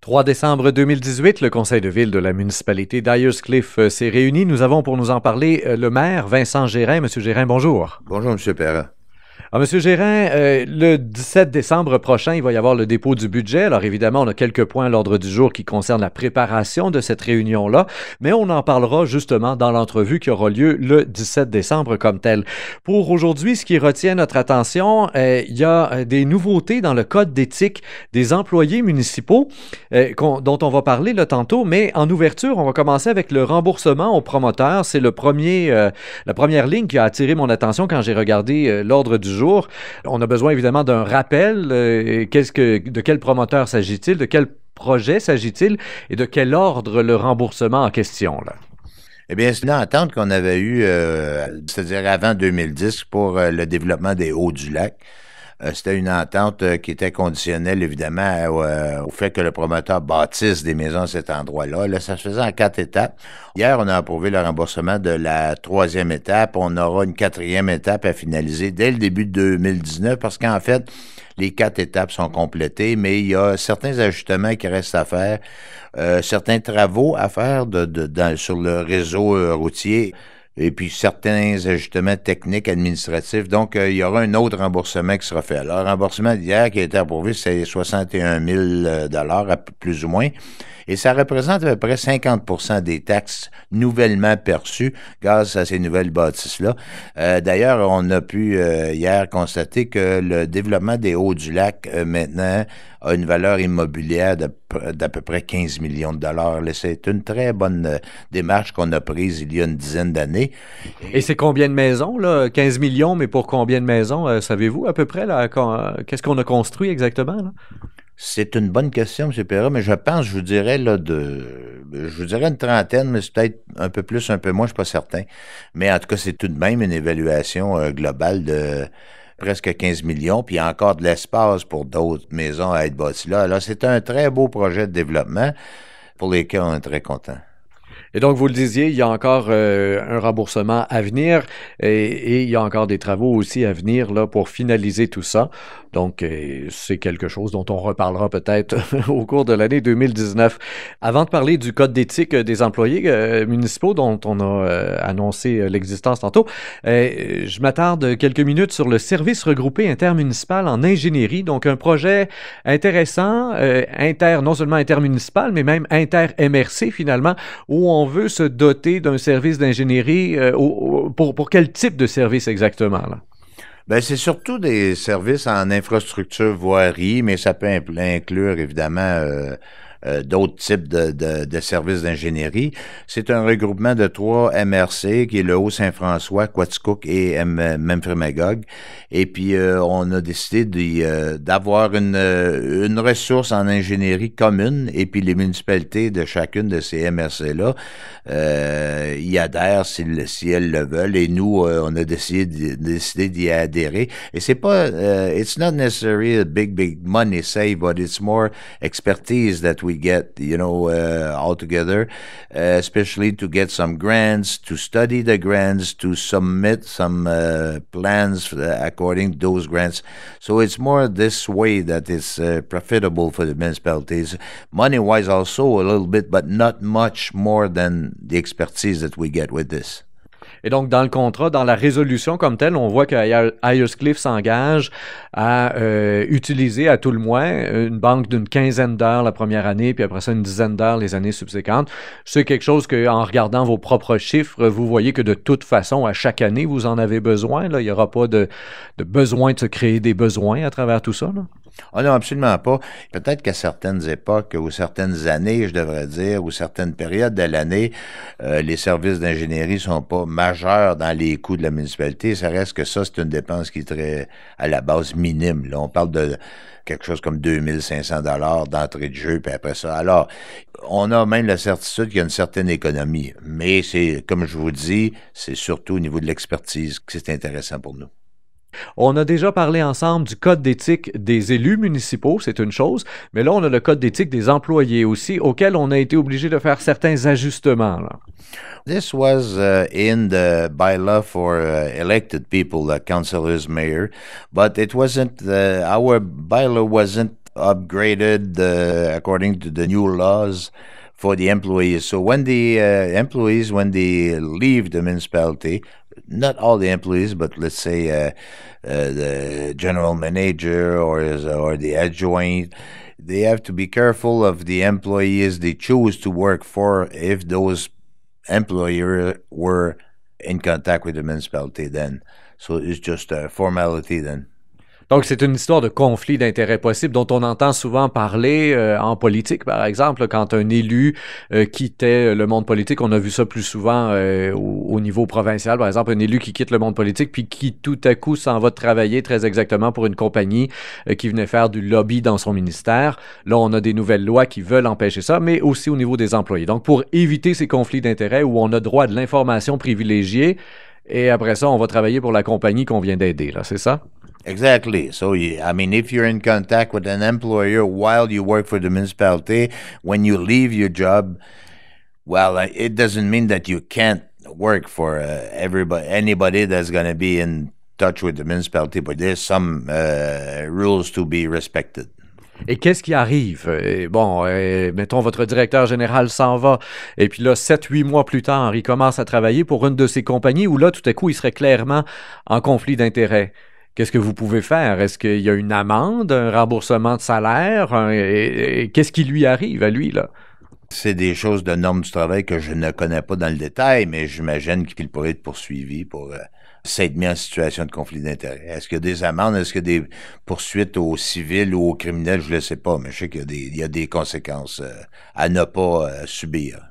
3 décembre 2018, le conseil de ville de la municipalité d'Ayers-Cliff s'est réuni. Nous avons pour nous en parler le maire Vincent Gérin. Monsieur Gérin, bonjour. Bonjour, M. Perrin. Alors, Monsieur Gérin, le 17 décembre prochain, il va y avoir le dépôt du budget. Alors évidemment, on a quelques points à l'ordre du jour qui concernent la préparation de cette réunion-là, mais on en parlera justement dans l'entrevue qui aura lieu le 17 décembre comme tel. Pour aujourd'hui, ce qui retient notre attention, il y a des nouveautés dans le code d'éthique des employés municipaux dont on va parler là, tantôt, mais en ouverture, on va commencer avec le remboursement aux promoteurs. C'est la première ligne qui a attiré mon attention quand j'ai regardé l'ordre du jour. On a besoin évidemment d'un rappel. De quel promoteur s'agit-il? De quel projet s'agit-il? Et de quel ordre le remboursement en question, là? Eh bien, c'est une entente qu'on avait eue, c'est-à-dire avant 2010, pour le développement des Hauts-du-Lac. C'était une entente qui était conditionnelle, évidemment, au fait que le promoteur bâtisse des maisons à cet endroit-là. Là, ça se faisait en 4 étapes. Hier, on a approuvé le remboursement de la 3e étape. On aura une 4e étape à finaliser dès le début de 2019 parce qu'en fait, les 4 étapes sont complétées, mais il y a certains ajustements qui restent à faire, certains travaux à faire sur le réseau routier. Et puis certains ajustements techniques, administratifs. Donc, il y aura un autre remboursement qui sera fait. Alors, le remboursement d'hier qui a été approuvé, c'est 61 000 plus ou moins. Et ça représente à peu près 50% des taxes nouvellement perçues grâce à ces nouvelles bâtisses-là. D'ailleurs, on a pu hier constater que le développement des Hauts-du-Lac, maintenant, a une valeur immobilière d'à peu près 15 millions de dollars. C'est une très bonne démarche qu'on a prise il y a une dizaine d'années. Et c'est combien de maisons, là? 15 millions, mais pour combien de maisons, savez-vous à peu près, là, qu'est-ce qu'on a construit exactement, là? C'est une bonne question, M. Perrin, mais je pense, je vous dirais une trentaine, mais c'est peut-être un peu plus, un peu moins, je ne suis pas certain. Mais en tout cas, c'est tout de même une évaluation globale de presque 15 millions, puis il y a encore de l'espace pour d'autres maisons à être bâties là. Alors, c'est un très beau projet de développement pour lesquels on est très content. Et donc, vous le disiez, il y a encore un remboursement à venir et il y a encore des travaux aussi à venir là, pour finaliser tout ça. Donc, c'est quelque chose dont on reparlera peut-être au cours de l'année 2019. Avant de parler du code d'éthique des employés municipaux dont on a annoncé l'existence tantôt, je m'attarde quelques minutes sur le service regroupé intermunicipal en ingénierie. Donc, un projet intéressant, non seulement intermunicipal, mais même inter-MRC finalement, où on veut se doter d'un service d'ingénierie. Pour quel type de service exactement, là? Ben, c'est surtout des services en infrastructure voirie, mais ça peut inclure évidemment d'autres types de services d'ingénierie. C'est un regroupement de 3 MRC, qui est le Haut-Saint-François, Quaticook et Memphremagog. Et puis, on a décidé d'avoir une ressource en ingénierie commune, et puis les municipalités de chacune de ces MRC-là y adhèrent si elles le veulent. Et nous, on a décidé d'y adhérer. Et c'est pas, it's not necessarily a big money save, but it's more expertise that we get, all together, especially to get some grants, to study the grants, to submit some plans according to those grants. So it's more this way that is profitable for the municipalities. Money-wise also a little bit, but not much more than the expertise that we get with this. Et donc, dans le contrat, dans la résolution comme telle, on voit qu'Ayers-Cliff s'engage à utiliser à tout le moins une banque d'une 15aine d'heures la première année, puis après ça, une dizaine d'heures les années subséquentes. C'est quelque chose qu'en regardant vos propres chiffres, vous voyez que de toute façon, à chaque année, vous en avez besoin. Là. Il n'y aura pas de besoin de se créer des besoins à travers tout ça, là? Ah non, absolument pas. Peut-être qu'à certaines époques ou certaines années, je devrais dire, ou certaines périodes de l'année, les services d'ingénierie sont pas majeurs dans les coûts de la municipalité. Ça reste que ça, c'est une dépense qui est très, à la base, minime. Là, on parle de quelque chose comme 2500 $ d'entrée de jeu, puis après ça. Alors, on a même la certitude qu'il y a une certaine économie. Mais c'est, comme je vous dis, c'est surtout au niveau de l'expertise que c'est intéressant pour nous. On a déjà parlé ensemble du code d'éthique des élus municipaux, c'est une chose, mais là, on a le code d'éthique des employés aussi, auquel on a été obligé de faire certains ajustements, là. This was in the bylaw for elected people, councillors, mayor, but it wasn't, our bylaw wasn't upgraded according to the new laws for the employees. So when the employees, when they leave the municipality, not all the employees, but let's say the general manager or the adjoint, they have to be careful of the employees they choose to work for if those employers were in contact with the municipality then. So it's just a formality then. Donc, c'est une histoire de conflit d'intérêts possible dont on entend souvent parler en politique, par exemple, quand un élu quittait le monde politique. On a vu ça plus souvent au niveau provincial, par exemple, un élu qui quitte le monde politique puis qui tout à coup s'en va travailler très exactement pour une compagnie qui venait faire du lobby dans son ministère. Là, on a des nouvelles lois qui veulent empêcher ça, mais aussi au niveau des employés. Donc, pour éviter ces conflits d'intérêts où on a droit à de l'information privilégiée et après ça, on va travailler pour la compagnie qu'on vient d'aider, là, c'est ça? Exactly. So, I mean, if you're in contact with an employer while you work for the municipality, when you leave your job, well, it doesn't mean that you can't work for anybody that's going to be in touch with the municipality, but there's some rules to be respected. Et qu'est-ce qui arrive? Mettons, votre directeur général s'en va, et puis là, 7-8 mois plus tard, il commence à travailler pour une de ces compagnies où là, tout à coup, il serait clairement en conflit d'intérêts. Qu'est-ce que vous pouvez faire? Est-ce qu'il y a une amende, un remboursement de salaire? Qu'est-ce qui lui arrive à lui, là? C'est des choses de normes du travail que je ne connais pas dans le détail, mais j'imagine qu'il pourrait être poursuivi pour s'être mis en situation de conflit d'intérêts. Est-ce qu'il y a des amendes? Est-ce qu'il y a des poursuites aux civils ou aux criminels? Je ne le sais pas, mais je sais qu'il y a des conséquences à ne pas subir.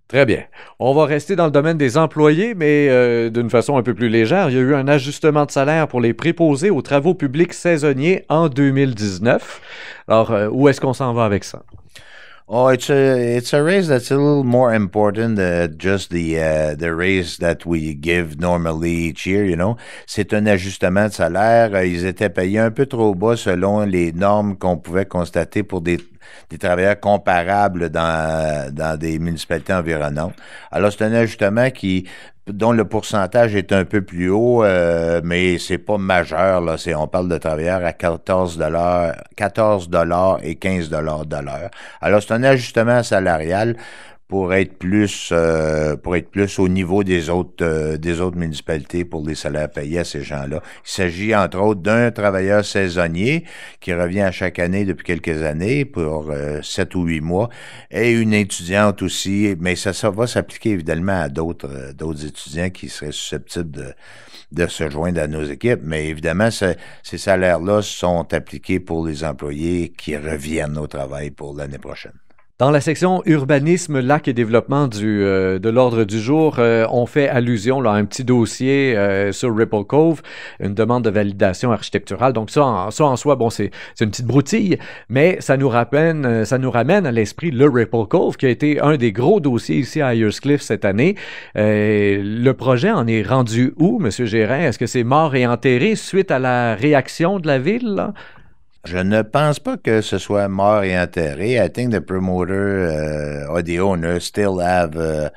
Très bien. On va rester dans le domaine des employés, mais d'une façon un peu plus légère. Il y a eu un ajustement de salaire pour les préposés aux travaux publics saisonniers en 2019. Alors, où est-ce qu'on s'en va avec ça? Oh, it's a raise that's a little more important than just the raise that we give normally each year, you know. C'est un ajustement de salaire. Ils étaient payés un peu trop bas selon les normes qu'on pouvait constater pour des travailleurs comparables dans des municipalités environnantes. Alors, c'est un ajustement dont le pourcentage est un peu plus haut, mais c'est pas majeur, là. On parle de travailleurs à 14 $ et 15 $ de l'heure. Alors, c'est un ajustement salarial pour être plus au niveau des autres municipalités pour les salaires payés à ces gens-là. Il s'agit entre autres d'un travailleur saisonnier qui revient à chaque année depuis quelques années pour 7 ou 8 mois et une étudiante aussi, mais ça va s'appliquer évidemment à d'autres étudiants qui seraient susceptibles de se joindre à nos équipes, mais évidemment, ces salaires-là sont appliqués pour les employés qui reviennent au travail pour l'année prochaine. Dans la section urbanisme, lac et développement de l'ordre du jour, on fait allusion là, à un petit dossier sur Ripple Cove, une demande de validation architecturale. Donc ça en soi, bon, c'est une petite broutille, mais ça nous ramène à l'esprit le Ripple Cove, qui a été un des gros dossiers ici à Ayerscliff cette année. Le projet en est rendu où, M. Gérin? Est-ce que c'est mort et enterré suite à la réaction de la ville, là? Je ne pense pas que ce soit mort et enterré. I think the promoter or the owner still have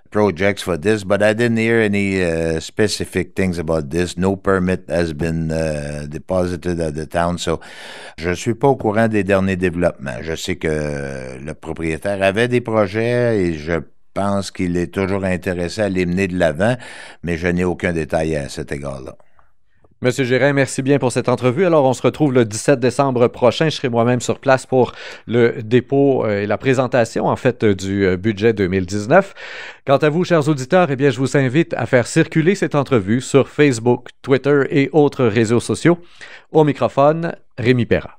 projects for this, but I didn't hear any specific things about this. No permit has been deposited at the town, so je suis pas au courant des derniers développements. Je sais que le propriétaire avait des projets et je pense qu'il est toujours intéressé à les mener de l'avant, mais je n'ai aucun détail à cet égard-là. Monsieur Gérin, merci bien pour cette entrevue. Alors, on se retrouve le 17 décembre prochain. Je serai moi-même sur place pour le dépôt et la présentation, en fait, du budget 2019. Quant à vous, chers auditeurs, eh bien, je vous invite à faire circuler cette entrevue sur Facebook, Twitter et autres réseaux sociaux. Au microphone, Rémi Perra.